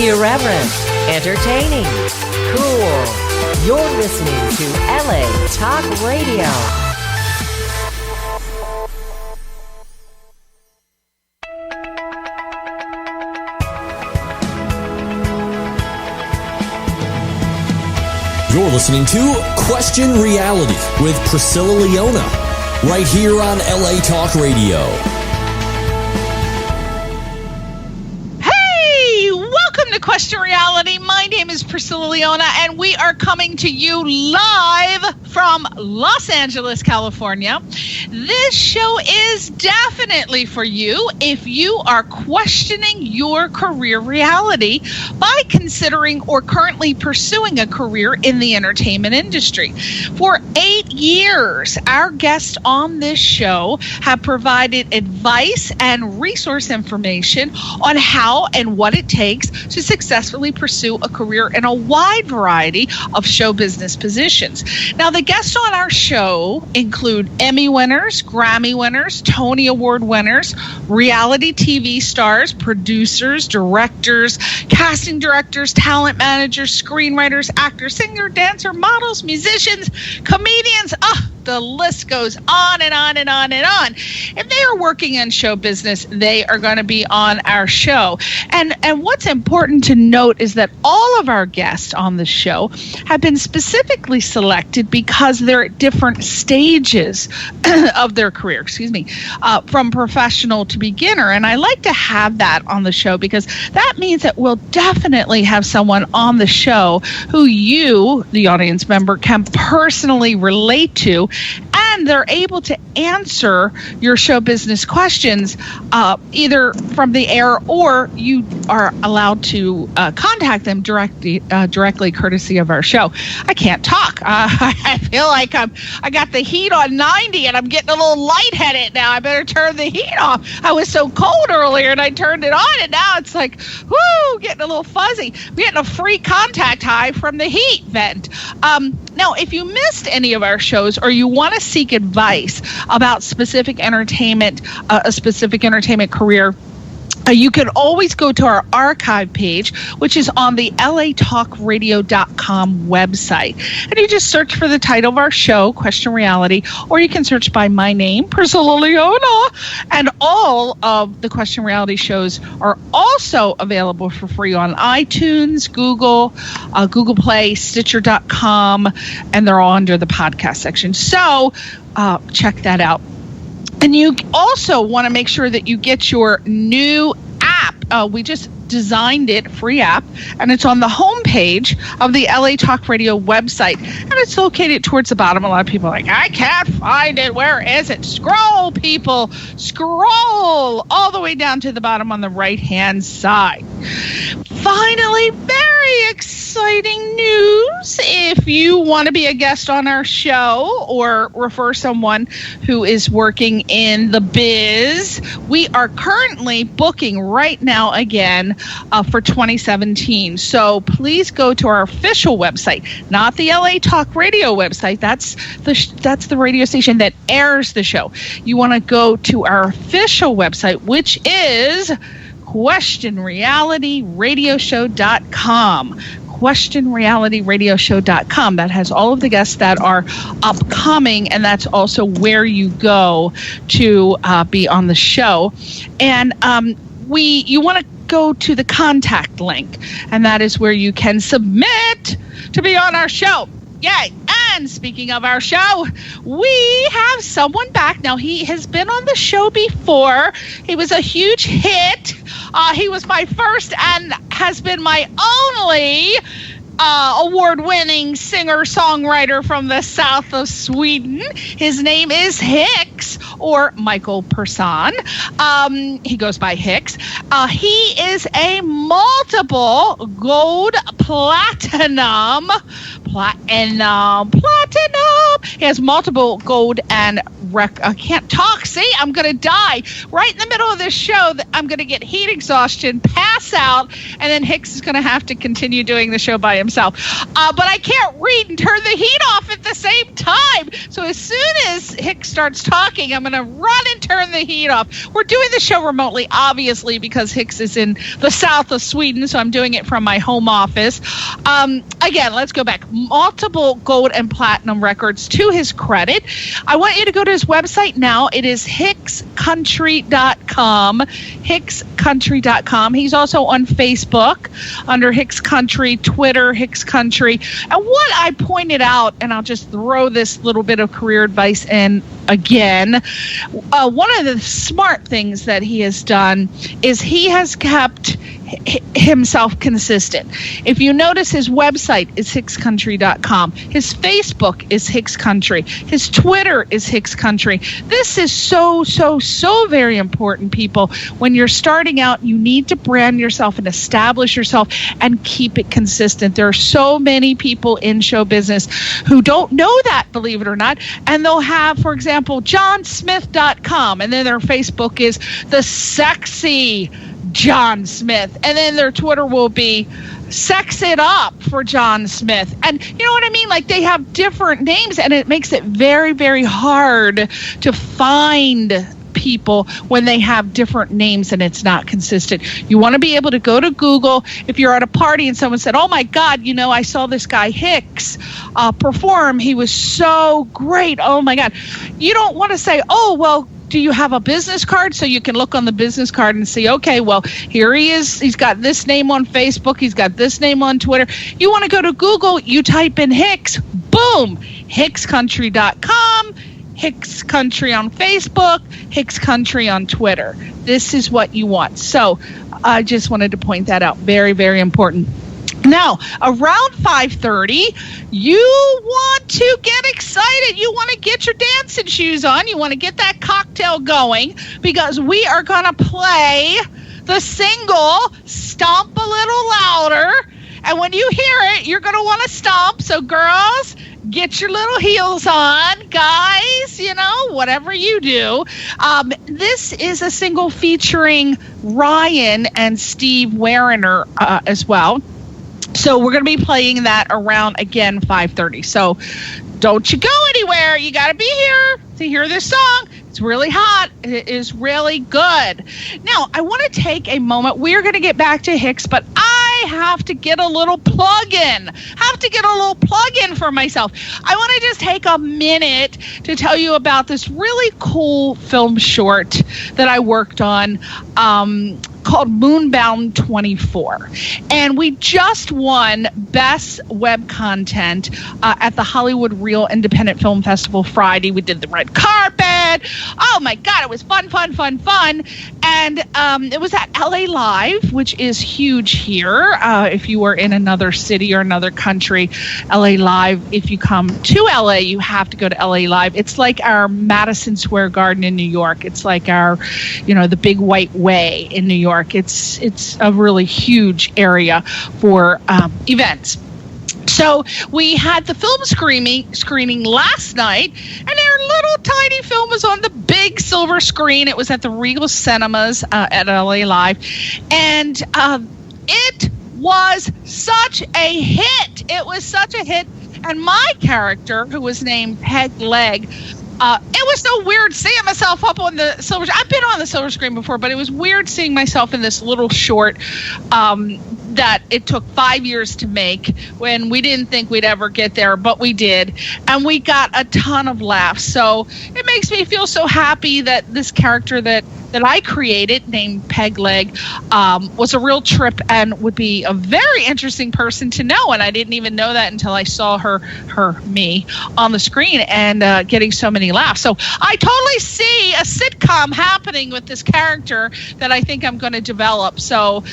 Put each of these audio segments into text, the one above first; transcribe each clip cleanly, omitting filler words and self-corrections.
Irreverent, entertaining, cool. You're listening to LA Talk Radio. You're listening to Question Reality with Priscilla Leona, right here on LA Talk Radio. Hey, welcome to Question Reality. My name is Priscilla Leona, and we are coming to you live from Los Angeles, California. This show is definitely for you if you are questioning your career reality by considering or currently pursuing a career in the entertainment industry. For 8 years, our guests on this show have provided advice and resource information on how and what it takes to successfully pursue a career in a wide variety of show business positions. Now, the guests on our show include Emmy winners, Grammy winners, Tony Award winners, reality TV stars, producers, directors, casting directors, talent managers, screenwriters, actors, singer, dancer, models, musicians, comedians. The list goes on and on and on and on. If they are working in show business, they are going to be on our show. And what's important to note is that all of our guests on the show have been specifically selected because they're at different stages of their career, from professional to beginner. And I like to have that on the show because that means that we'll definitely have someone on the show who you, the audience member, can personally relate to, and they're able to answer your show business questions either from the air, or you are allowed to contact them directly courtesy of our show. I can't talk. I feel like I got the heat on 90 and I'm getting a little lightheaded now. I better turn the heat off. I was so cold earlier and I turned it on, and now it's like, whoo, getting a little fuzzy. We're getting a free contact high from the heat vent. Now, if you missed any of our shows or you want to seek advice about specific entertainment, a specific entertainment career, you can always go to our archive page, which is on the latalkradio.com website. And you just search for the title of our show, Question Reality, or you can search by my name, Priscilla Leona. And all of the Question Reality shows are also available for free on iTunes, Google Play, Stitcher.com, and they're all under the podcast section. So check that out. And you also want to make sure that you get your new app. We just designed it, free app, and it's on the homepage of the LA Talk Radio website, and it's located towards the bottom. A lot of people are like, I can't find it. Where is it? Scroll, people. Scroll all the way down to the bottom on the right-hand side. Finally, very exciting news. If you want to be a guest on our show or refer someone who is working in the biz, we are currently booking right now again for 2017. So please go to our official website, not the LA Talk Radio website. That's the radio station that airs the show. You want to go to our official website, which is questionrealityradioshow.com. questionrealityradioshow.com. That has all of the guests that are upcoming, and that's also where you go to be on the show. And you want to go to the contact link, and that is where you can submit to be on our show. Yay! And speaking of our show, we have someone back. Now, he has been on the show before. He was a huge hit. He was my first and has been my only award-winning singer-songwriter from the south of Sweden. His name is Hicks, or Miqael Persson. He goes by Hicks. He is a multiple gold, platinum. He has multiple gold and I can't talk. See, I'm going to die right in the middle of this show. I'm going to get heat exhaustion, pass out, and then Hicks is going to have to continue doing the show by himself. But I can't read and turn the heat off at the same time. So as soon as Hicks starts talking, I'm going to run and turn the heat off. We're doing the show remotely, obviously, because Hicks is in the south of Sweden, so I'm doing it from my home office. Again, let's go back. Multiple gold and platinum records to his credit. I want you to go to his website now. It is hickscountry.com. hickscountry.com. He's also on Facebook under Hicks Country, Twitter, Hicks Country. And what I pointed out, and I'll just throw this little bit of career advice in again, one of the smart things that he has done is he has kept himself consistent. If you notice, his website is hickscountry.com. His Facebook is Hicks Country. His Twitter is Hicks Country. This is so very important, people. When you're starting out, you need to brand yourself and establish yourself and keep it consistent. There are so many people in show business who don't know that, believe it or not, and they'll have, for example, johnsmith.com, and then their Facebook is the sexy John Smith, and then their Twitter will be Sex It Up for John Smith. And you know what I mean? Like, they have different names, and it makes it very, very hard to find people when they have different names and it's not consistent. You want to be able to go to Google. If you're at a party and someone said, oh my God, you know, I saw this guy Hicks perform. He was so great. Oh my God. You don't want to say, oh, well, do you have a business card? So you can look on the business card and see, okay, well, here he is. He's got this name on Facebook. He's got this name on Twitter. You want to go to Google, you type in Hicks, boom, hickscountry.com, Hicks Country on Facebook, Hicks Country on Twitter. This is what you want. So I just wanted to point that out. Very, very important. Now, around 5:30, you want to get excited. You want to get your dancing shoes on. You want to get that cocktail going, because we are going to play the single Stomp a Little Louder. And when you hear it, you're going to want to stomp. So girls, get your little heels on. Guys, you know, whatever you do. This is a single featuring Ryan and Steve Werner as well. So we're going to be playing that around, again, 5:30. So don't you go anywhere. You got to be here to hear this song. It's really hot. It is really good. Now, I want to take a moment. We're going to get back to Hicks, but I have to get a little plug-in. For myself. I want to just take a minute to tell you about this really cool film short that I worked on called Moonbound 24. And we just won Best Web Content at the Hollywood Reel Independent Film Festival Friday. We did the red carpet. Oh my God, it was fun. And it was at LA Live, which is huge here. If you are in another city or another country, LA Live, if you come to LA, you have to go to LA Live. It's like our Madison Square Garden in New York. It's like our, the Big White Way in New York. It's a really huge area for events. So we had the film screening last night, and their little tiny film was on the big silver screen. It was at the Regal Cinemas at LA Live, and it was such a hit. And my character, who was named Peg Leg, it was so weird seeing myself up on the silver. I've been on the silver screen before, but it was weird seeing myself in this little short that it took 5 years to make, when we didn't think we'd ever get there, but we did. And we got a ton of laughs. So it makes me feel so happy that this character that I created, named Peg Leg, was a real trip and would be a very interesting person to know. And I didn't even know that until I saw me on the screen and getting so many laughs. So I totally see a sitcom happening with this character that I think I'm going to develop. So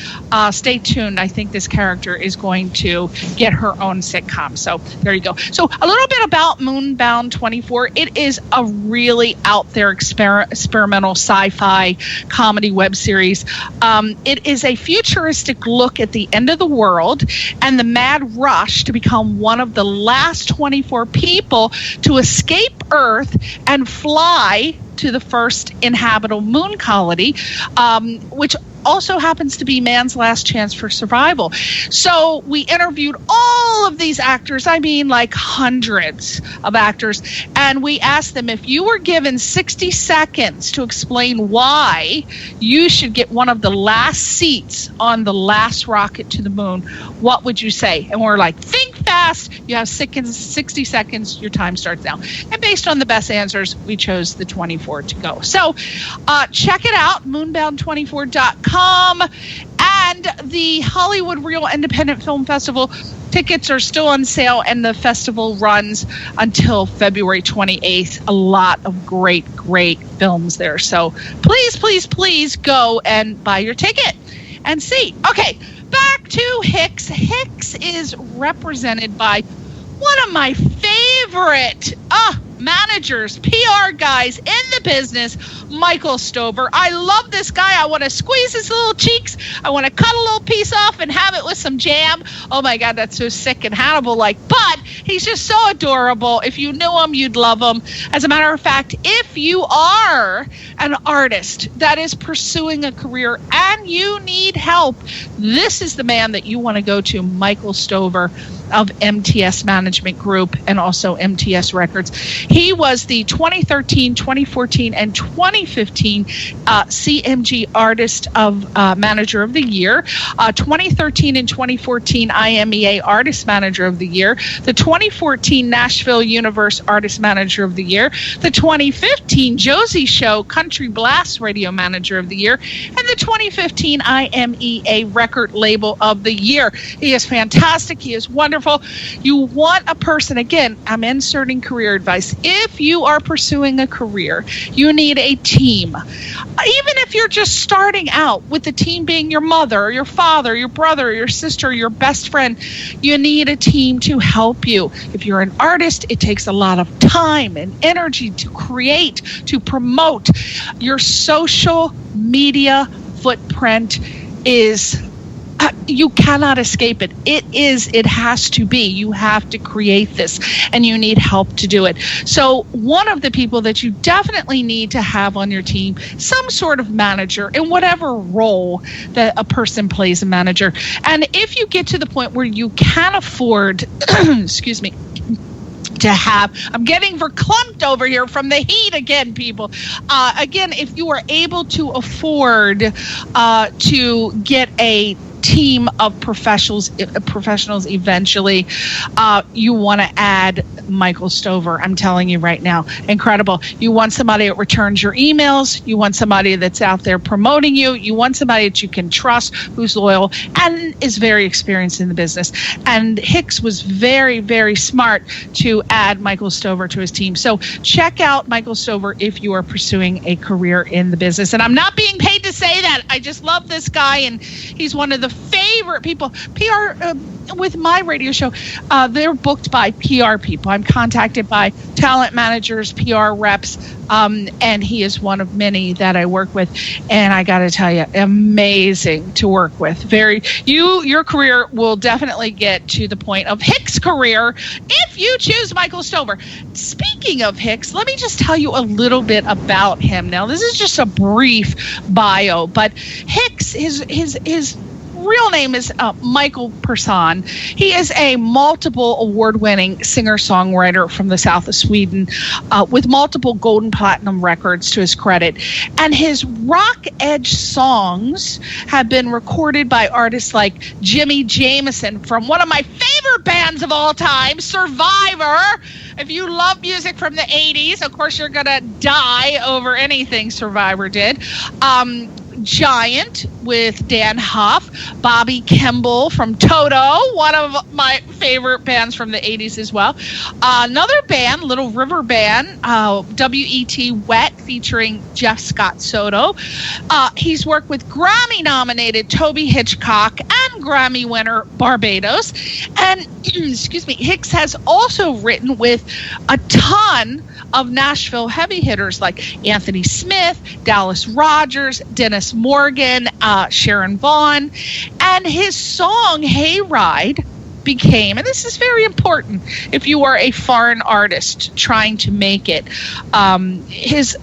stay tuned. I think this character is going to get her own sitcom. So there you go. So a little bit about Moonbound 24. It is a really out there experimental sci-fi UK comedy web series. It is a futuristic look at the end of the world and the mad rush to become one of the last 24 people to escape Earth and fly to the first inhabitable moon colony, which also happens to be man's last chance for survival. So we interviewed all of these actors, I mean like hundreds of actors, and we asked them, if you were given 60 seconds to explain why you should get one of the last seats on the last rocket to the moon, what would you say? And we're like, think fast, you have 60 seconds, your time starts now. And based on the best answers, we chose the 24 to go. So check it out, moonbound24.com. And the Hollywood Real Independent Film Festival tickets are still on sale, and the festival runs until February 28th. A lot of great films there. So please go and buy your ticket and see. Okay, back to Hicks. Hicks is represented by one of my favorite managers, PR guys in the business, Miqael Stover. I love this guy. I want to squeeze his little cheeks. I want to cut a little piece off and have it with some jam. Oh my God, that's so sick and Hannibal-like. But he's just so adorable. If you knew him, you'd love him. As a matter of fact, if you are an artist that is pursuing a career and you need help, this is the man that you want to go to, Miqael Stover of MTS Management Group and also MTS Records. He was the 2013, 2014, and 2015 CMG Artist of Manager of the Year, 2013 and 2014 IMEA Artist Manager of the Year, the 2014 Nashville Universe Artist Manager of the Year, the 2015 Josie Show Country Blast Radio Manager of the Year, and the 2015 IMEA Record Label of the Year. He is fantastic. He is wonderful. You want a person, again, I'm inserting career advice. If you are pursuing a career, you need a team. Even if you're just starting out, with the team being your mother, or your father, your brother, your sister, your best friend, you need a team to help you. If you're an artist, it takes a lot of time and energy to create, to promote. Your social media footprint is you cannot escape it. It has to be. You have to create this, and you need help to do it. So one of the people that you definitely need to have on your team, some sort of manager in whatever role that a person plays a manager. And if you get to the point where you can afford, excuse me, to have, I'm getting verklempt over here from the heat again, people. Again, if you are able to afford to get a team of professionals eventually, you want to add Miqael Stover. I'm telling you right now, incredible. You want somebody that returns your emails. You want somebody that's out there promoting you. You want somebody that you can trust, who's loyal and is very experienced in the business. And Hicks was very, very smart to add Miqael Stover to his team. So check out Miqael Stover if you are pursuing a career in the business. And I'm not being paid to say that. I just love this guy, and he's one of the favorite people. PR with my radio show, they're booked by PR people. I'm contacted by talent managers, PR reps, and he is one of many that I work with. And I got to tell you, amazing to work with. Your career will definitely get to the point of Hicks' career if you choose Miqael Stover. Speaking of Hicks, let me just tell you a little bit about him. Now, this is just a brief bio, but Hicks, his real name is Miqael Persson. He is a multiple award-winning singer-songwriter from the south of Sweden with multiple gold and platinum records to his credit. And his rock edge songs have been recorded by artists like Jimmy Jameson from one of my favorite bands of all time, Survivor. If you love music from the 80s, of course, you're going to die over anything Survivor did. Giant with Dan Huff, Bobby Kimball from Toto, one of my favorite bands from the 80s as well. Another band, Little River Band, W.E.T. Wet, featuring Jeff Scott Soto. He's worked with Grammy-nominated Toby Hitchcock and Grammy winner Barbados. And, excuse me, Hicks has also written with a ton of Nashville heavy hitters like Anthony Smith, Dallas Rogers, Dennis Morgan, Sharon Vaughn. And his song Hayride became, and this is very important if you are a foreign artist trying to make it, his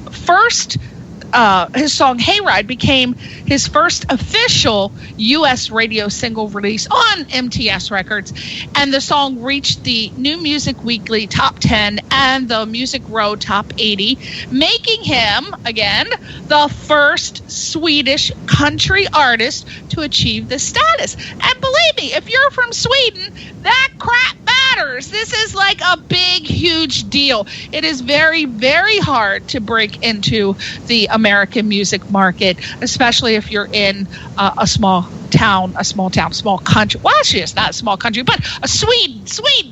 song Hayride became his first official U.S. radio single release on MTS Records, and the song reached the New Music Weekly Top 10 and the Music Row Top 80, making him, again, the first Swedish country artist to achieve this status. And believe me, if you're from Sweden, that crap matters. This is like a big, huge deal. It is very, very hard to break into the American music market, especially if you're in a small country. Well, actually, it's not a small country, but a Sweden.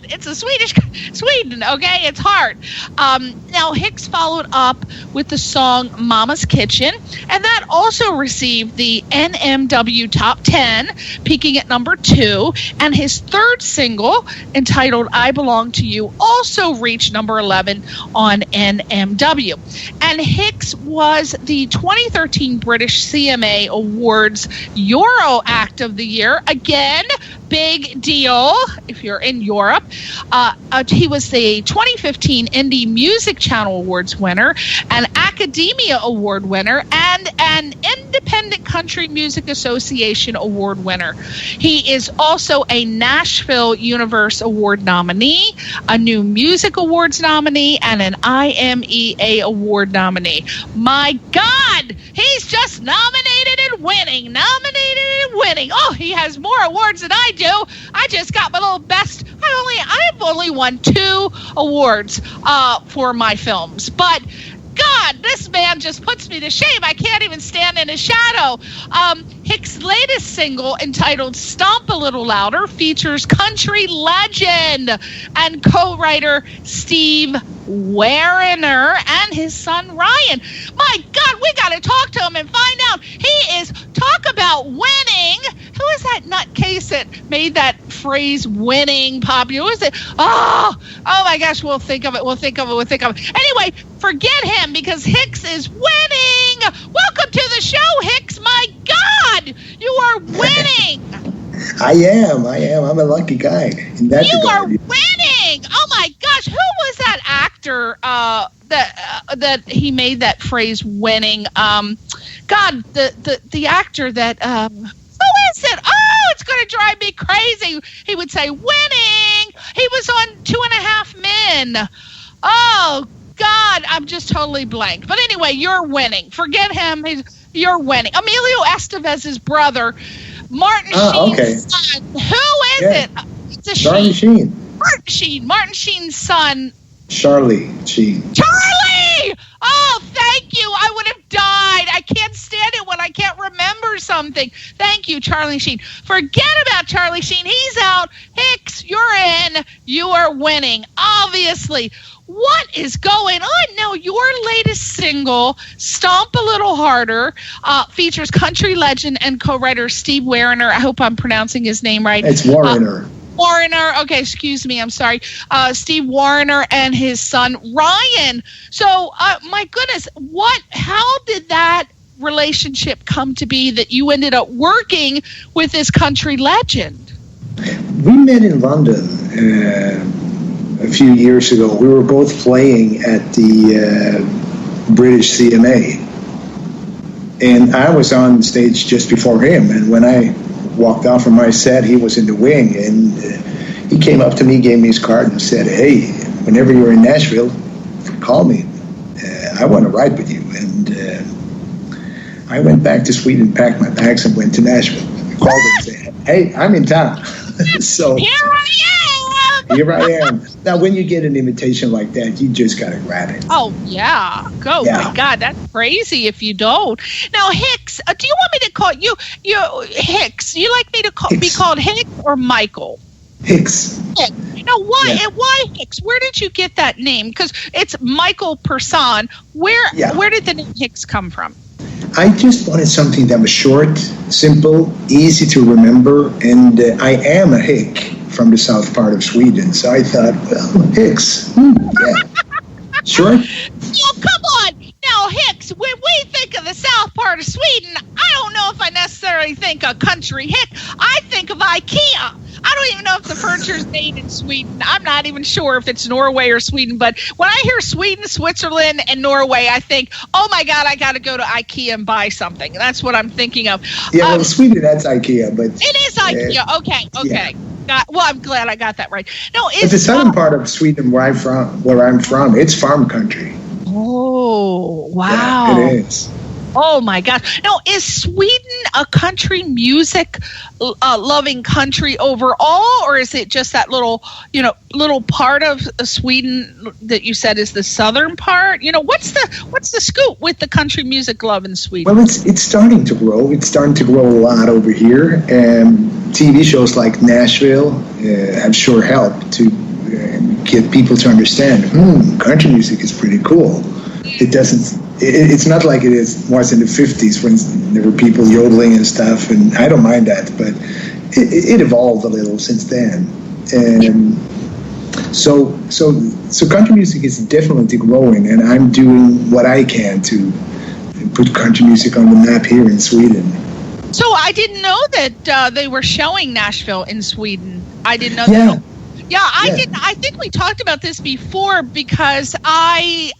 It's a Sweden, okay? It's hard. Now, Hicks followed up with the song Mama's Kitchen, and that also received the NMW Top 10, peaking at number 2, and his third single, entitled I Belong to You, also reached number 11 on NMW. And Hicks was the 2013 British CMA Awards Euro Act of the Year. Again, big deal if you're in Europe. He was the 2015 Indie Music Channel Awards winner, an Academia Award winner, and an Independent Country Music Association Award winner. He is also a Nashville Universe Award nominee, a New Music Awards nominee, and an IMEA Award nominee. My God, he's just nominated and winning. Oh, he has more awards than I do. I just got my little best. I've only won 2 awards for my films, but God, this man just puts me to shame. I can't even stand in his shadow. Hicks' latest single, entitled Stomp a Little Louder, features country legend and co-writer Steve Werner and his son Ryan. My God, we got to talk to him and find out. Talk about winning. Who is that nutcase that made that phrase winning popular? Who is it? Oh my gosh, we'll think of it. Anyway, forget him because Hicks is winning. Welcome to the show, Hicks. My God, you are winning. I am. I'm a lucky guy. You are winning. Oh my gosh, who was that actor that he made that phrase winning? God, the actor that who is it? Oh, it's going to drive me crazy. He would say winning. He was on 2.5 Men. Oh God, I'm just totally blank. But anyway, you're winning. Forget him. You're winning. Emilio Estevez's brother, Martin Sheen's son. Who is it? It's a Charlie Sheen. Martin Sheen's son. Charlie Sheen. Charlie! Oh, thank you. I would have died. I can't stand it when I can't remember something. Thank you, Charlie Sheen. Forget about Charlie Sheen. He's out. Hicks, you're in. You are winning, obviously. What is going on? Now, your latest single, Stomp a Little Harder, features country legend and co-writer Steve Werner. I hope I'm pronouncing his name right. It's Warner. Warner. Okay, excuse me. I'm sorry. Steve Warner and his son, Ryan. So, my goodness, how did that relationship come to be that you ended up working with this country legend? We met in London a few years ago. We were both playing at the British CMA, and I was on stage just before him, and when I walked off from my set, he was in the wing, and he came up to me, gave me his card, and said, "Hey, whenever you're in Nashville, call me. I want to ride with you." And I went back to Sweden, packed my bags, and went to Nashville. I called him and said, "Hey, I'm in town." So here I am. here I am. Now, when you get an invitation like that, you just got to grab it. Oh, yeah. My God, that's crazy if you don't. Now, Hicks, do you want me to call you Hicks? You like me to be called Hicks or Michael? Hicks. Now, why Hicks? Where did you get that name? Because it's Miqael Persson. Where did the name Hicks come from? I just wanted something that was short, simple, easy to remember, and I am a Hick from the south part of Sweden, so I thought, well, Hicks, sure. Oh, come on! Now, Hicks, when we think of the south part of Sweden, I don't know if I necessarily think of country Hick. I think of IKEA. I don't even know if the furniture is made in Sweden. I'm not even sure if it's Norway or Sweden. But when I hear Sweden, Switzerland, and Norway, I think, oh, my God, I got to go to IKEA and buy something. That's what I'm thinking of. Yeah, well, Sweden, that's IKEA. But it is IKEA. Okay. Yeah. Well, I'm glad I got that right. No, it's the southern part of Sweden where I'm from, it's farm country. Oh, wow. Yeah, it is. Oh my gosh. Now, is Sweden a country music loving country overall, or is it just that little part of Sweden that you said is the southern part? What's the scoop with the country music love in Sweden? Well, it's starting to grow. It's starting to grow a lot over here. And TV shows like Nashville have sure helped to get people to understand, country music is pretty cool. It's not like it was in the 50s when there were people yodeling and stuff, and I don't mind that, but it evolved a little since then. And so country music is definitely growing, and I'm doing what I can to put country music on the map here in Sweden. So I didn't know that they were showing Nashville in Sweden. I didn't know that. Yeah, I didn't. I think we talked about this before because I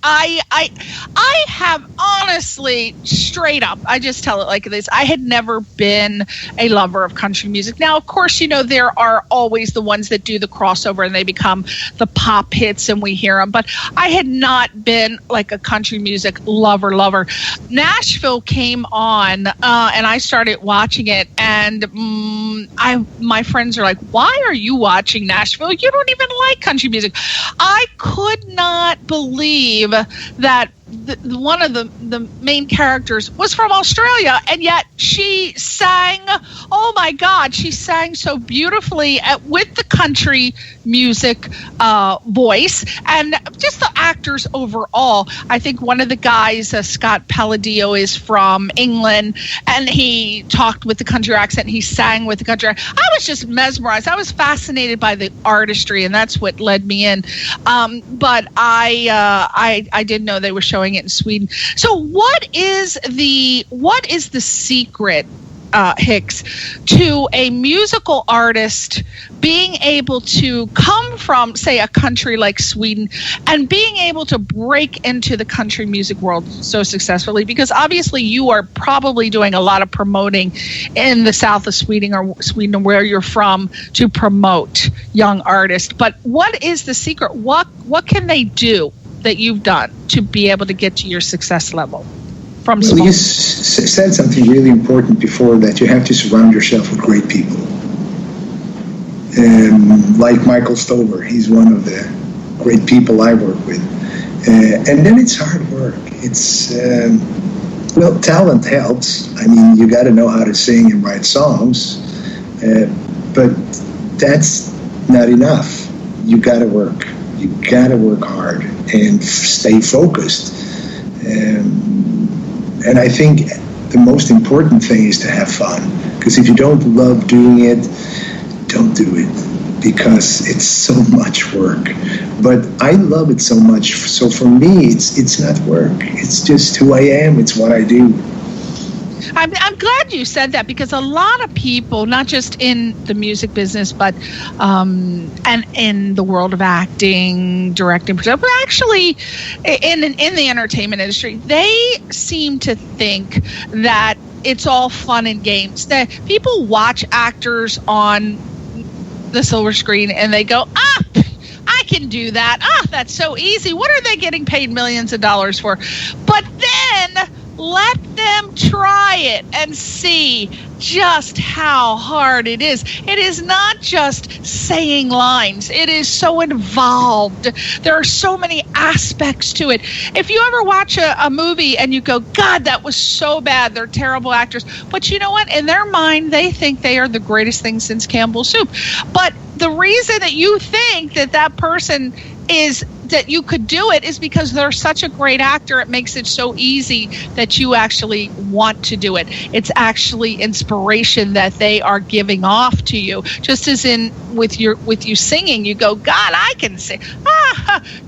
have honestly, straight up, I just tell it like this. I had never been a lover of country music. Now, of course, there are always the ones that do the crossover and they become the pop hits and we hear them. But I had not been like a country music lover. Nashville came on and I started watching it, and my friends are like, "Why are you watching Nashville? You don't even like country music." I could not believe that one of the main characters was from Australia, and yet she sang, oh my God, she sang so beautifully with the country music voice, and just the actors overall. I think one of the guys, Scott Palladio, is from England, and he talked with the country accent, he sang with the country accent. I was just mesmerized. I was fascinated by the artistry, and that's what led me in. But I didn't know they were showing it in Sweden. So what is the secret, Hicks, to a musical artist being able to come from, say, a country like Sweden and being able to break into the country music world so successfully? Because obviously you are probably doing a lot of promoting in the south of Sweden or where you're from to promote young artists. But what is the secret? What can they do that you've done to be able to get to your success level from small? Well, you said something really important before, that you have to surround yourself with great people. Like Michael Stover, he's one of the great people I work with. And then it's hard work. It's, talent helps. I mean, you got to know how to sing and write songs, but that's not enough. You got to work. You got to work hard and stay focused. And I think the most important thing is to have fun. Because if you don't love doing it, don't do it. Because it's so much work. But I love it so much. So for me, it's not work. It's just who I am. It's what I do. I'm glad you said that, because a lot of people, not just in the music business, but and in the world of acting, directing, but actually in the entertainment industry, they seem to think that it's all fun and games. That people watch actors on the silver screen and they go, I can do that. That's so easy. What are they getting paid millions of dollars for? But then let them try it and see just how hard it is. It is not just saying lines. It is so involved. There are so many aspects to it. If you ever watch a movie and you go, God, that was so bad, they're terrible actors. But you know what? In their mind, they think they are the greatest thing since Campbell's soup. But the reason that you think that person is that you could do it is because they're such a great actor. It makes it so easy that you actually want to do it. It's actually inspiration that they are giving off to you. Just as in with you singing, you go, God, I can sing.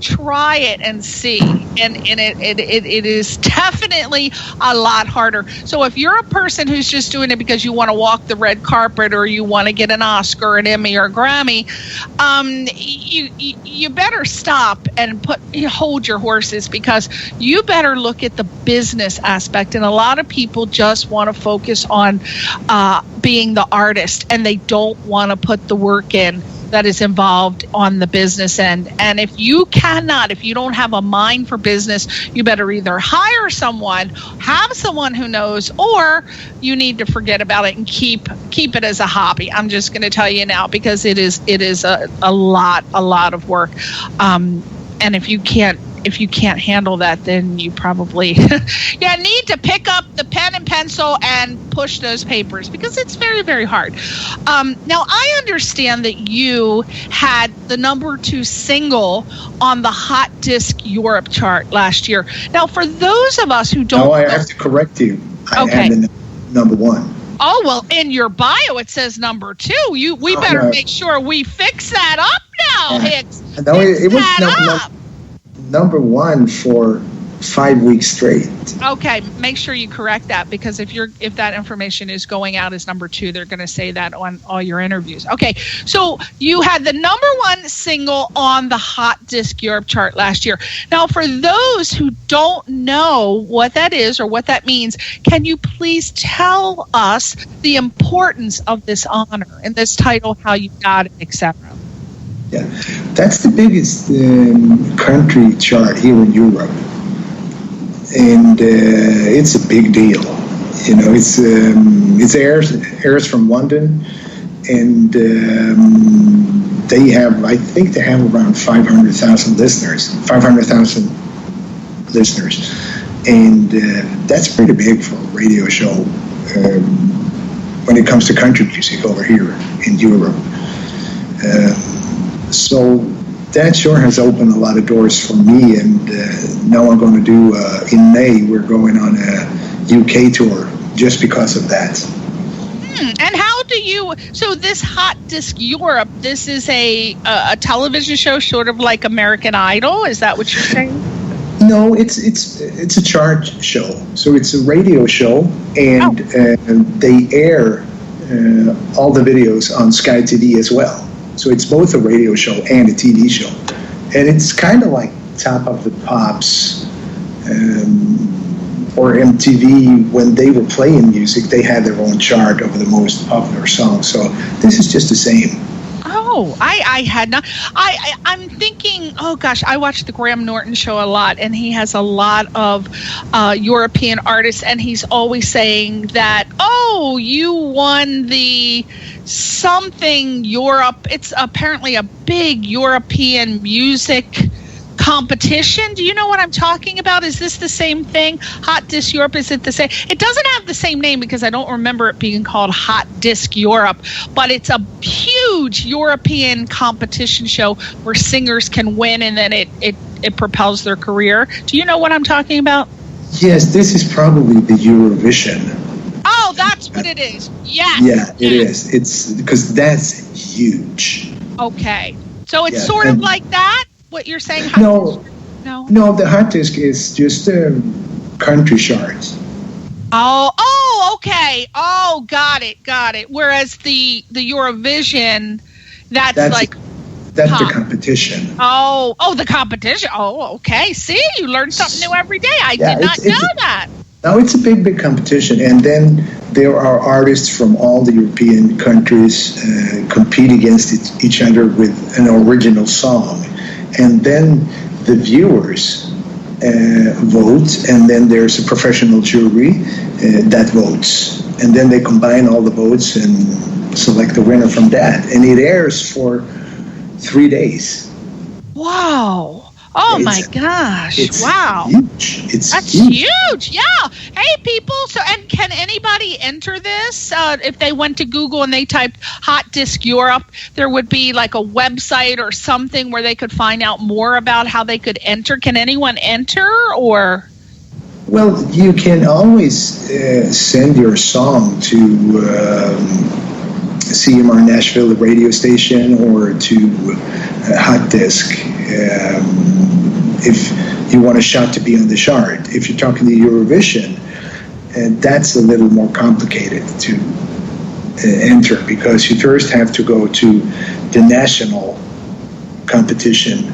Try it and see. And it is definitely a lot harder. So if you're a person who's just doing it because you want to walk the red carpet or you want to get an Oscar, an Emmy, or a Grammy, you better stop and hold your horses, because you better look at the business aspect. And a lot of people just want to focus on being the artist, and they don't want to put the work in that is involved on the business end. And if you don't have a mind for business, you better either hire someone, have someone who knows, or you need to forget about it and keep it as a hobby. I'm just going to tell you now, because it is a lot of work. And if you can't handle that, then you probably need to pick up the pen and pencil and push those papers, because it's very, very hard. Now, I understand that you had the #2 single on the Hot Disc Europe chart last year. Now, for those of us who don't... No, I have to correct you. I had the #1. Oh, well, in your bio, it says #2. We better make sure we fix that up now, Hicks. No, it was #1 for 5 weeks straight. Okay, make sure you correct that, because if that information is going out as #2, they're going to say that on all your interviews. Okay, so you had the #1 single on the Hot Disc Europe chart last year. Now, for those who don't know what that is or what that means, can you please tell us the importance of this honor and this title, how you got it, etc.? Yeah, that's the biggest country chart here in Europe, and it's a big deal. You know, it airs from London, and I think they have around 500,000 listeners, and that's pretty big for a radio show when it comes to country music over here in Europe. So that sure has opened a lot of doors for me, and now I'm going to do, in May, we're going on a UK tour just because of that. And how do you, so this Hot Disc Europe, this is a television show, sort of like American Idol? Is that what you're saying? No, it's a chart show. So it's a radio show, and they air all the videos on Sky TV as well. So it's both a radio show and a TV show. And it's kind of like Top of the Pops or MTV. When they were playing music, they had their own chart of the most popular songs. So this is just the same. Oh, I had not. I'm thinking, oh gosh, I watched the Graham Norton show a lot, and he has a lot of European artists, and he's always saying that, oh, you won the something Europe. It's apparently a big European music competition. Do you know what I'm talking about? Is this the same thing? Hot Disc Europe, is it the same? It doesn't have the same name, because I don't remember it being called Hot Disc Europe, but it's a huge European competition show where singers can win, and then it propels their career. Do you know what I'm talking about? Yes, this is probably the Eurovision. Oh, that's what it is. Yes. Yeah, it is. It's because that's huge. Okay. So it's sort of like that? What you're saying? No, the Hot Disc is just country charts. Oh, okay. Oh, got it. Whereas the Eurovision, that's like the competition. Oh, the competition. Oh, okay. See, you learn something new every day. I did not know that. No, it's a big competition, and then there are artists from all the European countries compete against each other with an original song. And then the viewers vote, and then there's a professional jury that votes. And then they combine all the votes and select the winner from that. And it airs for 3 days. Wow. Oh my gosh. It's wow. Huge. That's huge. Yeah. Hey, people. So, and can anybody enter this? If they went to Google and they typed Hot Disc Europe, there would be like a website or something where they could find out more about how they could enter. Can anyone enter or? Well, you can always send your song to CMR Nashville, the radio station, or to Hot Disc. If you want a shot to be on the chart. If you're talking to Eurovision, that's a little more complicated to enter, because you first have to go to the national competition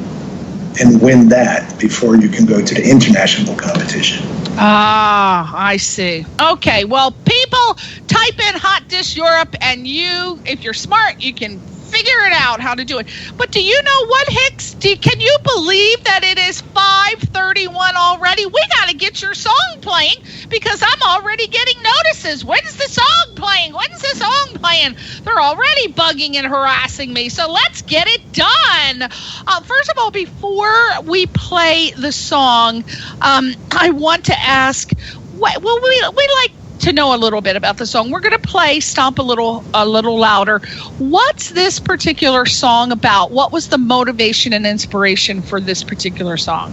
and win that before you can go to the international competition. Ah, I see. Okay, well, people, type in Hot Dish Europe, and you, if you're smart, you can figure it out how to do it. But do you know what, Hicks? Can you believe that it is 5:31 already? We got to get your song playing, because I'm already getting notices. When's the song playing? When's the song playing? They're already bugging and harassing me. So let's get it done. First of all, before we play the song, I want to ask, we like to know a little bit about the song. We're going to play Stomp a little louder. What's this particular song about? What was the motivation and inspiration for this particular song?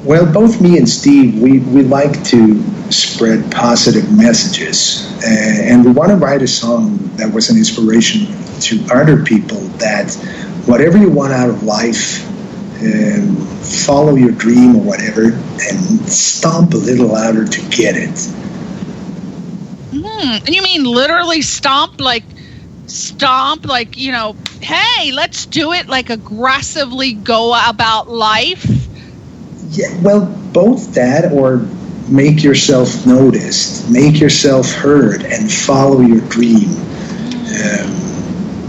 Well, both me and Steve, we like to spread positive messages, and we want to write a song that was an inspiration to other people, that whatever you want out of life, follow your dream or whatever, and stomp a little louder to get it. You mean literally stomp, like, hey, let's do it, like aggressively go about life? Yeah, well, both that, or make yourself noticed, make yourself heard, and follow your dream.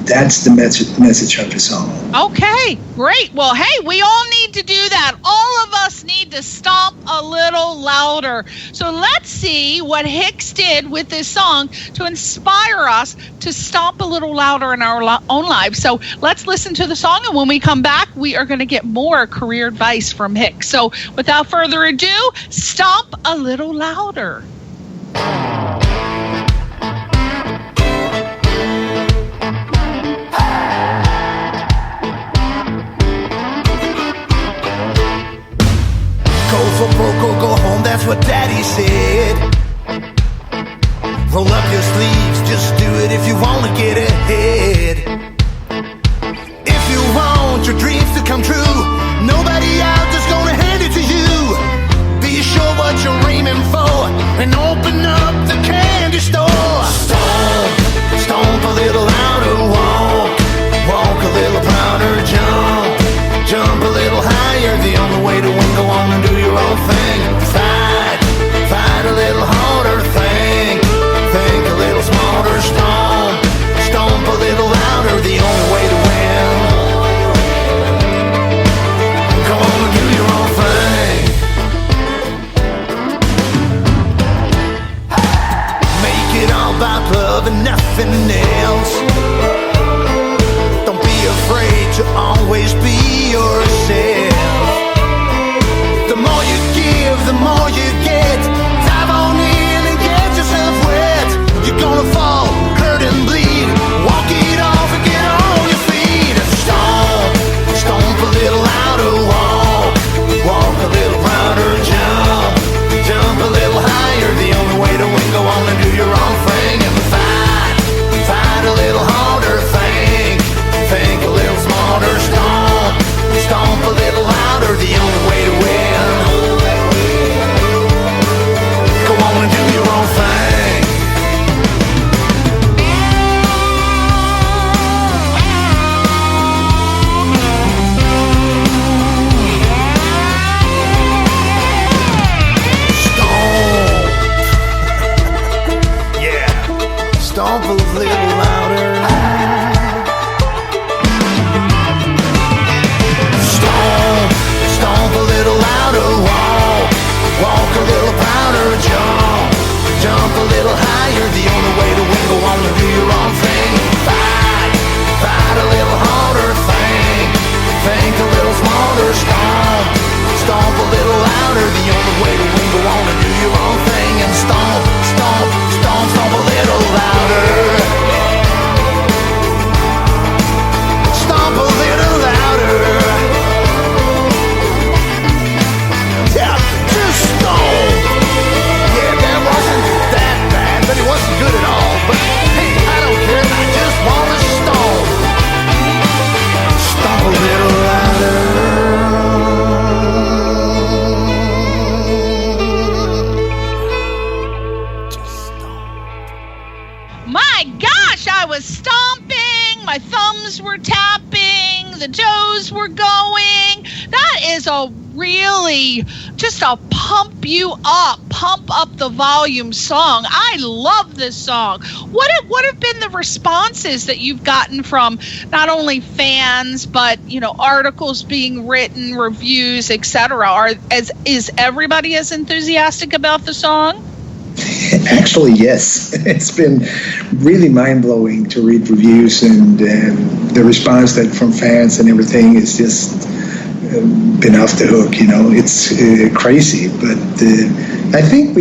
That's the message of the song. Okay, great. Well, hey, we all need to do that. All of us need to stomp a little louder. So let's see what Hicks did with this song to inspire us to stomp a little louder in our own lives. So let's listen to the song, and when we come back, we are going to get more career advice from Hicks. So without further ado, stomp a little louder. For broke or go home, that's what Daddy said. Roll up your sleeves, just do it if you want to get ahead. If you want your dreams to come true, nobody out there's gonna hand it to you. Be sure what you're aiming for, and open up the candy store. Stomp a little louder, walk a little prouder, jump a little higher. The only way to win, go on and do your own thing. Fight a little harder, think a little smarter, stomp a little louder. The only way to win. Go on and do your own thing. Make it all about love and nothing else. Don't be afraid to always be yourself. The more you give, the more you get. Dive on in and get yourself wet. You're gonna fall, hurt and bleed. Walk it off and get on your feet. Stomp a little louder, walk a little prouder, jump a little higher. The only way to win, go on and do your own thing. And fight a little harder, think a little smarter, stomp a little louder. The only way to win. Go on and do your own thing. Stomp. Yeah. Stomp a little louder. Stomp a little louder, walk all. But hey, I don't care, I just wanna stomp a little louder. My gosh, I was stomping, my thumbs were tapping, the toes were going. That is a really just a pump up the volume song. I love this song. What have been the responses that you've gotten from not only fans, but articles being written, reviews, etc.? Is everybody as enthusiastic about the song? Actually, yes. It's been really mind-blowing to read reviews, and the response that from fans and everything is just been off the hook. It's crazy. But I think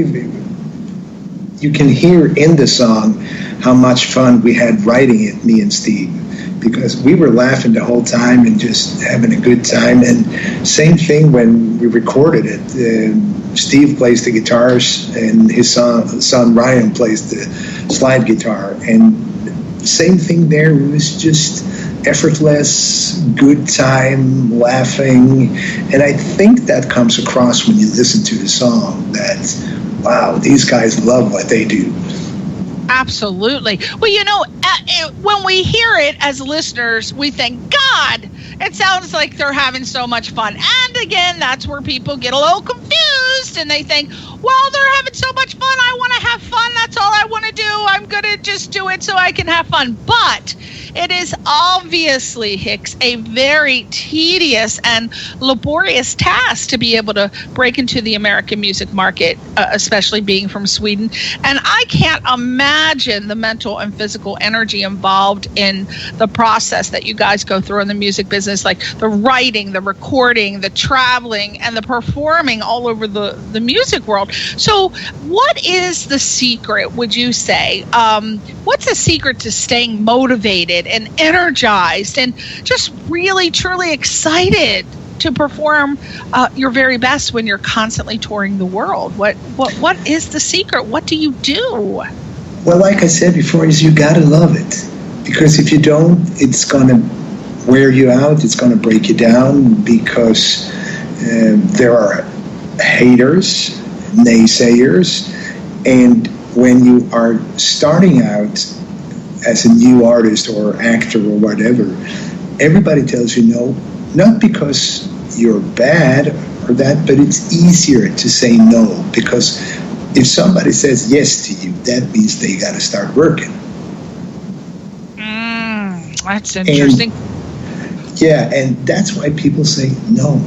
you can hear in the song how much fun we had writing it, me and Steve, because we were laughing the whole time and just having a good time. And same thing when we recorded it. Steve plays the guitars, and his son Ryan plays the slide guitar. And same thing there. It was just effortless, good time, laughing. And I think that comes across when you listen to the song, that, wow, these guys love what they do. Absolutely. Well, when we hear it as listeners, we think, God, it sounds like they're having so much fun. And again, that's where people get a little confused and they think, well, they're having so much fun. I want to have fun. That's all I want to do. I'm going to just do it so I can have fun. But it is obviously, Hicks, a very tedious and laborious task to be able to break into the American music market, especially being from Sweden. And I can't imagine the mental and physical energy involved in the process that you guys go through in the music business, like the writing, the recording, the traveling, and the performing all over the music world. So what is the secret, would you say? What's the secret to staying motivated and energized and just really, truly excited to perform your very best when you're constantly touring the world? What is the secret? What do you do? Well, like I said before, is you gotta love it. Because if you don't, it's gonna wear you out, it's gonna break you down, because there are haters, naysayers, and when you are starting out as a new artist or actor or whatever, everybody tells you no, not because you're bad or that, but it's easier to say no, because if somebody says yes to you, that means they got to start working. That's interesting. And that's why people say no.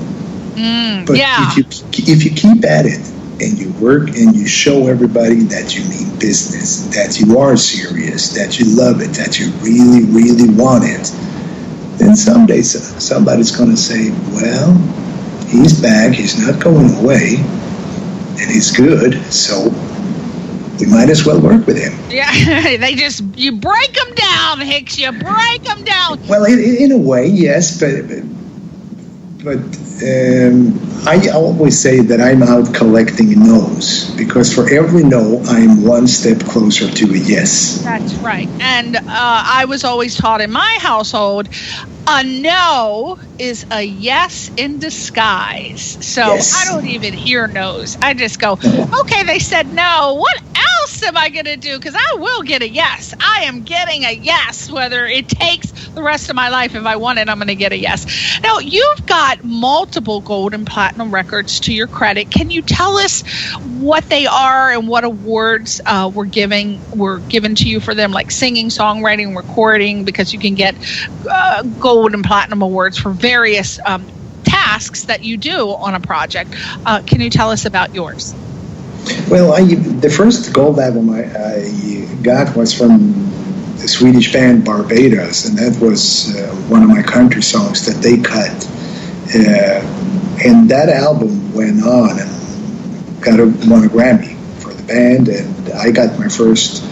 But yeah. if you keep at it and you work and you show everybody that you mean business, that you are serious, that you love it, that you really, really want it, then someday somebody's going to say, well, he's back, he's not going away, and he's good, so we might as well work with him. Yeah, you break them down, Hicks, you break them down. Well, in a way, yes, but I always say that I'm out collecting no's, because for every no, I'm one step closer to a yes. That's right. And I was always taught in my household, a no is a yes in disguise. So yes. I don't even hear no's. I just go, okay, they said no. What else am I going to do? Because I will get a yes. I am getting a yes, whether it takes the rest of my life. If I want it, I'm going to get a yes. Now, you've got multiple gold and platinum records to your credit. Can you tell us what they are and what awards were given to you for them, like singing, songwriting, recording, because you can get gold and platinum awards for various tasks that you do on a project. Can you tell us about yours? Well, the first gold album I got was from the Swedish band Barbados, and that was one of my country songs that they cut. And that album went on and won a Grammy for the band, and I got my first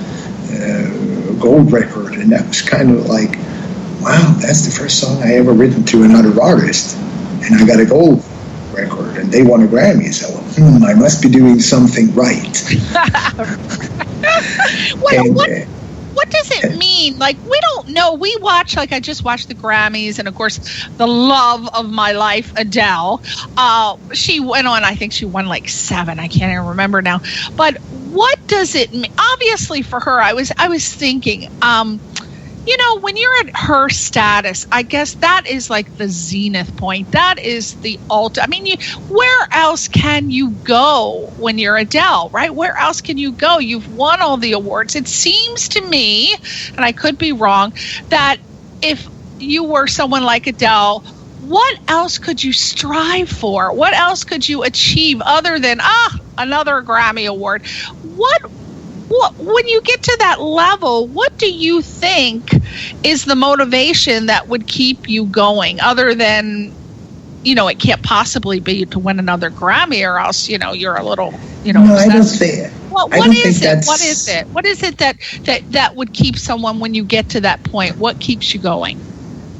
gold record, and that was kind of like, wow, that's the first song I ever written to another artist, and I got a gold record, and they won a Grammy, so I must be doing something right. What does it mean? Like, we don't know. We watch, like, I just watched the Grammys, and of course, the love of my life, Adele. She went on, I think she won like 7. I can't even remember now. But what does it mean? Obviously, for her, I was thinking, you know, when you're at her status, I guess that is like the zenith point. That is the ultimate. I mean, where else can you go when you're Adele, right? Where else can you go? You've won all the awards. It seems to me, and I could be wrong, that if you were someone like Adele, what else could you strive for? What else could you achieve other than, another Grammy Award? What when you get to that level, what do you think is the motivation that would keep you going, other than, you know, it can't possibly be to win another Grammy, or else, you know, you're a little, you know. No, I don't think. What is it? What is it? What is it that would keep someone when you get to that point? What keeps you going?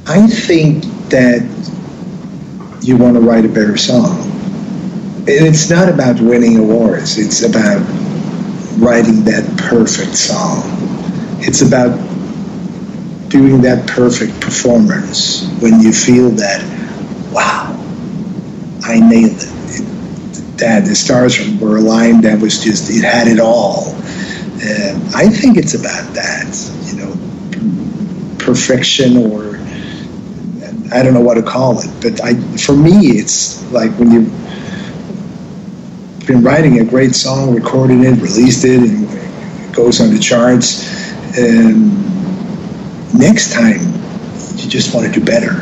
I think that you want to write a better song. And it's not about winning awards. It's about writing that perfect song. It's about doing that perfect performance when you feel that, wow, I nailed it. That the stars were aligned. That was just, it had it all. I think it's about that, you know, perfection, or I don't know what to call it, but for me, it's like when you've been writing a great song, recorded it, released it, and it goes on the charts. Next time, you just want to do better.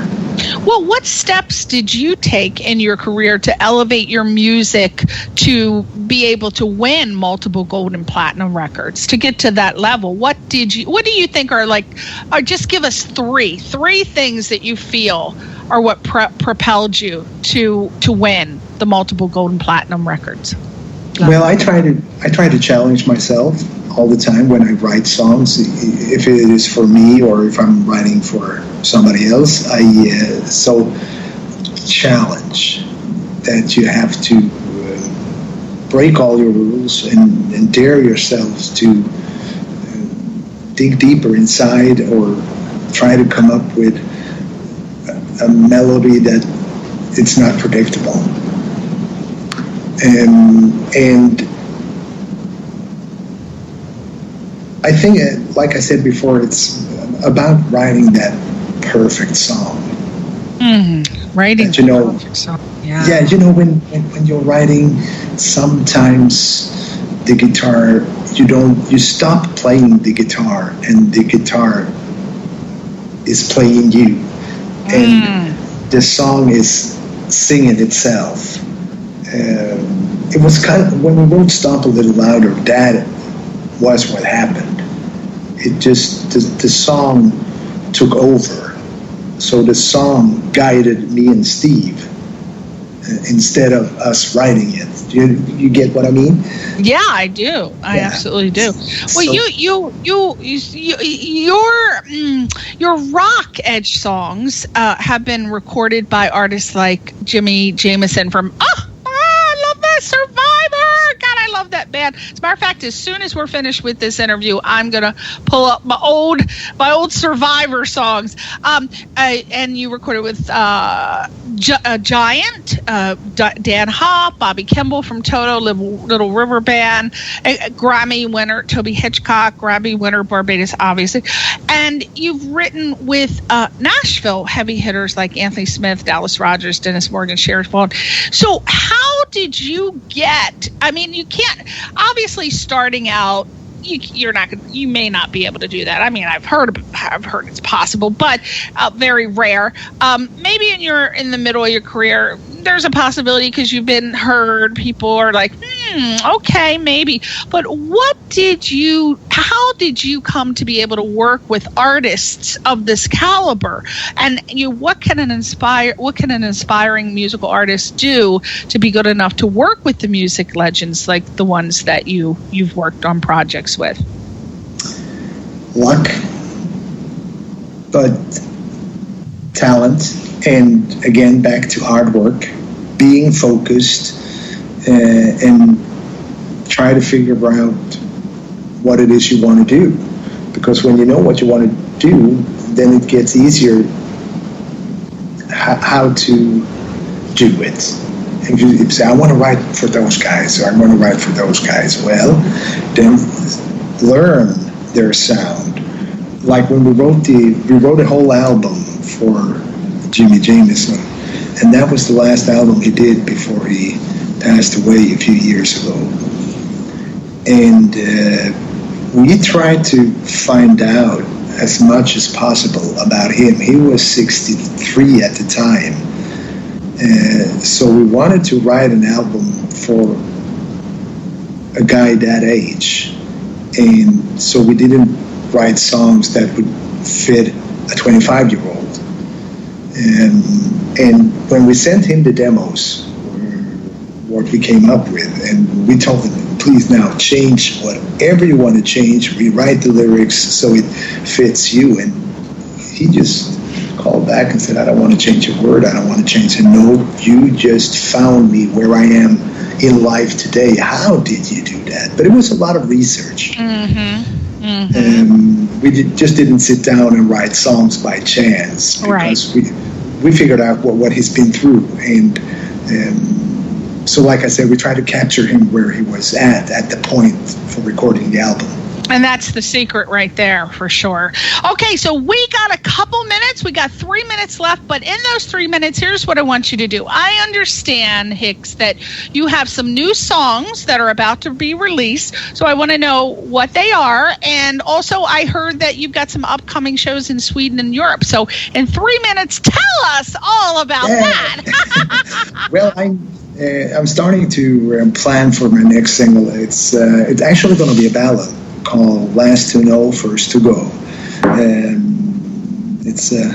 Well, what steps did you take in your career to elevate your music to be able to win multiple gold and platinum records, to get to that level? What do you think are or just give us three things that you feel are what propelled you to win the multiple gold and platinum records? Well, I try to challenge myself all the time when I write songs, if it is for me or if I'm writing for somebody else. So challenge that you have to break all your rules and dare yourselves to dig deeper inside, or try to come up with a melody that it's not predictable. And I think, like I said before, it's about writing that perfect song. Writing that, you know, perfect song. Yeah. Yeah, you know, when you're writing, sometimes the guitar, you stop playing the guitar, and the guitar is playing you, and the song is singing itself. It was kind of, when we wrote Stomp a Little Louder, that was what happened. It just, the song took over. So the song guided me and Steve instead of us writing it. You get what I mean? Yeah, I do. I absolutely do. Well, so, your rock edge songs have been recorded by artists like Jimmy Jamison from I love that, Survivor. God, I love that band. As a matter of fact, as soon as we're finished with this interview, I'm gonna pull up my old Survivor songs. And you recorded with Giant, Dan Hopp, Bobby Kimball from Toto, Little River Band, Grammy winner Toby Hitchcock, Grammy winner Barbados, obviously. And you've written with Nashville heavy hitters like Anthony Smith, Dallas Rogers, Dennis Morgan, Sheriff Vaughn. So how did you get? I mean, you can't, obviously starting out, you may not be able to do that. I mean, I've heard it's possible, but very rare. Maybe in the middle of your career, there's a possibility because you've been heard. People are like, okay, maybe. But how did you come to be able to work with artists of this caliber? And what can an inspiring musical artist do to be good enough to work with the music legends like the ones that you've worked on projects with? Luck, but talent, and again, back to hard work, being focused, and try to figure out what it is you want to do. Because when you know what you want to do, then it gets easier how to do it. If you say, I want to write for those guys, or I want to write for those guys, well, then learn their sound. Like when we wrote a whole album for Jimmy Jameson, and that was the last album he did before he passed away a few years ago. And we tried to find out as much as possible about him. He was 63 at the time. So we wanted to write an album for a guy that age. And so we didn't write songs that would fit a 25-year-old. And when we sent him the demos, what we came up with, and we told him, please now change whatever you want to change, rewrite the lyrics so it fits you. And he just called back and said, I don't want to change a word, I don't want to change it. No, you just found me where I am in life today. How did you do that? But it was a lot of research. We just didn't sit down and write songs by chance, because we figured out what he's been through. And so like I said, we tried to capture him where he was at the point for recording the album. And that's the secret right there, for sure. Okay, so we got a couple minutes. We got 3 minutes left, but in those 3 minutes, here's what I want you to do. I understand, Hicks, that you have some new songs that are about to be released, so I want to know what they are. And also, I heard that you've got some upcoming shows in Sweden and Europe. So in 3 minutes, tell us all about that. Well, I'm starting to plan for my next single. It's actually going to be a ballad called Last to Know, First to Go. It's a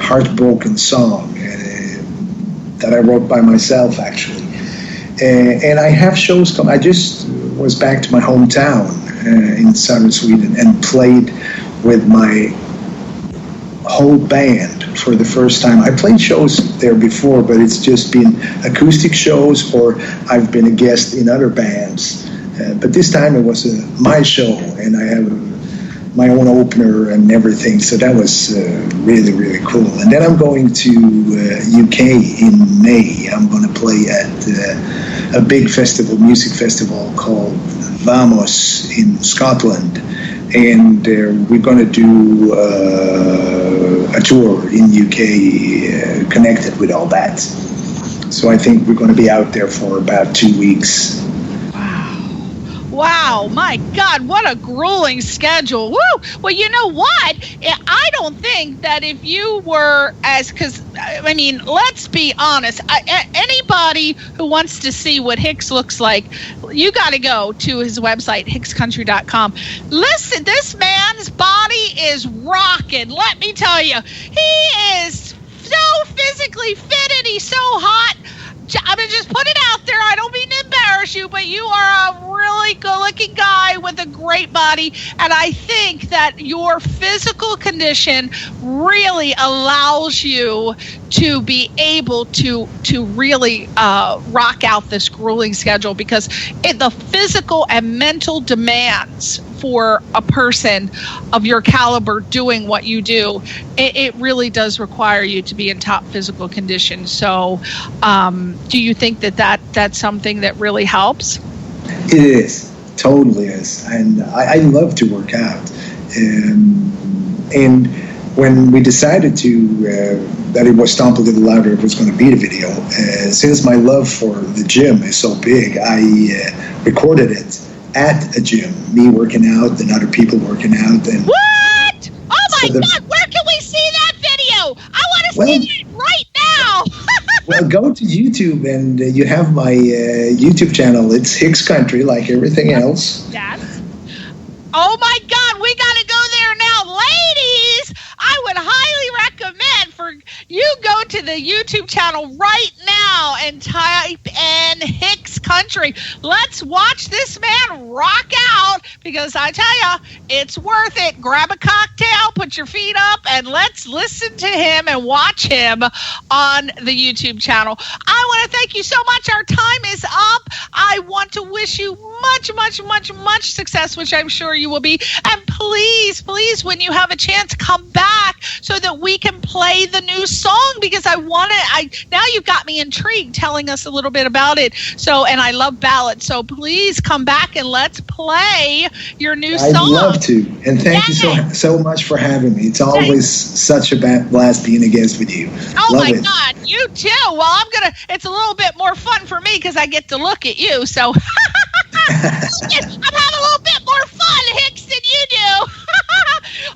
heartbroken song that I wrote by myself, actually. And I have shows come. I just was back to my hometown in southern Sweden and played with my whole band for the first time. I played shows there before, but it's just been acoustic shows, or I've been a guest in other bands. But this time it was my show, and I have my own opener and everything, so that was really, really cool. And then I'm going to UK in May. I'm going to play at a big festival, music festival called Vamos in Scotland, and we're going to do a tour in UK connected with all that. So I think we're going to be out there for about 2 weeks. Wow, my God, what a grueling schedule. Woo! Well, you know what? I don't think that if you were let's be honest, anybody who wants to see what Hicks looks like, you got to go to his website, hickscountry.com. Listen, this man's body is rocking. Let me tell you, he is so physically fit and he's so hot. I'm going to just put it out there. I don't mean to embarrass you, but you are a really good-looking guy with a great body. And I think that your physical condition really allows you to be able to really rock out this grueling schedule, because the physical and mental demands for a person of your caliber doing what you do, it really does require you to be in top physical condition. So do you think that that's something that really helps? It is, totally is. And I love to work out. And when we decided that it was Stomp a Little Louder, it was going to be the video, since my love for the gym is so big, I recorded it at a gym, me working out and other people working out. And what? Oh my God, where can we see that video? I want to see it right now. Well, go to YouTube and you have my YouTube channel. It's Hicks Country, like everything else. Yes. Oh my God, we got to go there now. Ladies, I would highly recommend for you go to the YouTube channel right now and type in Hicks Country. Let's watch this man rock out, because I tell you, it's worth it. Grab a cocktail, put put your feet up, and let's listen to him and watch him on the YouTube channel. I want to thank you so much. Our time is up. I want to wish you much, much, much, much success, which I'm sure you will be. And please, please, when you have a chance, come back so that we can play the new song, because I want to. Now you've got me intrigued, telling us a little bit about it. So, and I love ballads. So please come back and let's play your new song. I'd love to. And thank you so much for having me. It's always such a blast being a guest with you. Oh love my it. God, you too. Well, it's a little bit more fun for me because I get to look at you. So I'm having a little bit more fun, Hicks, than you do.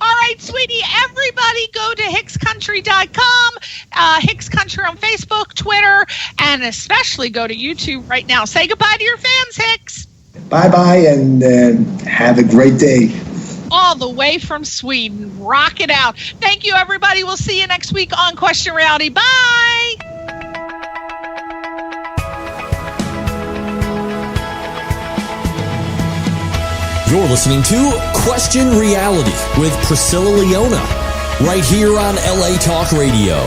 All right, sweetie, everybody go to hickscountry.com, Hicks Country on Facebook, Twitter, and especially go to YouTube right now. Say goodbye to your fans, Hicks. Bye-bye, and have a great day. All the way from Sweden. Rock it out. Thank you, everybody. We'll see you next week on Question Reality. Bye. You're listening to Question Reality with Priscilla Leona, right here on LA Talk Radio.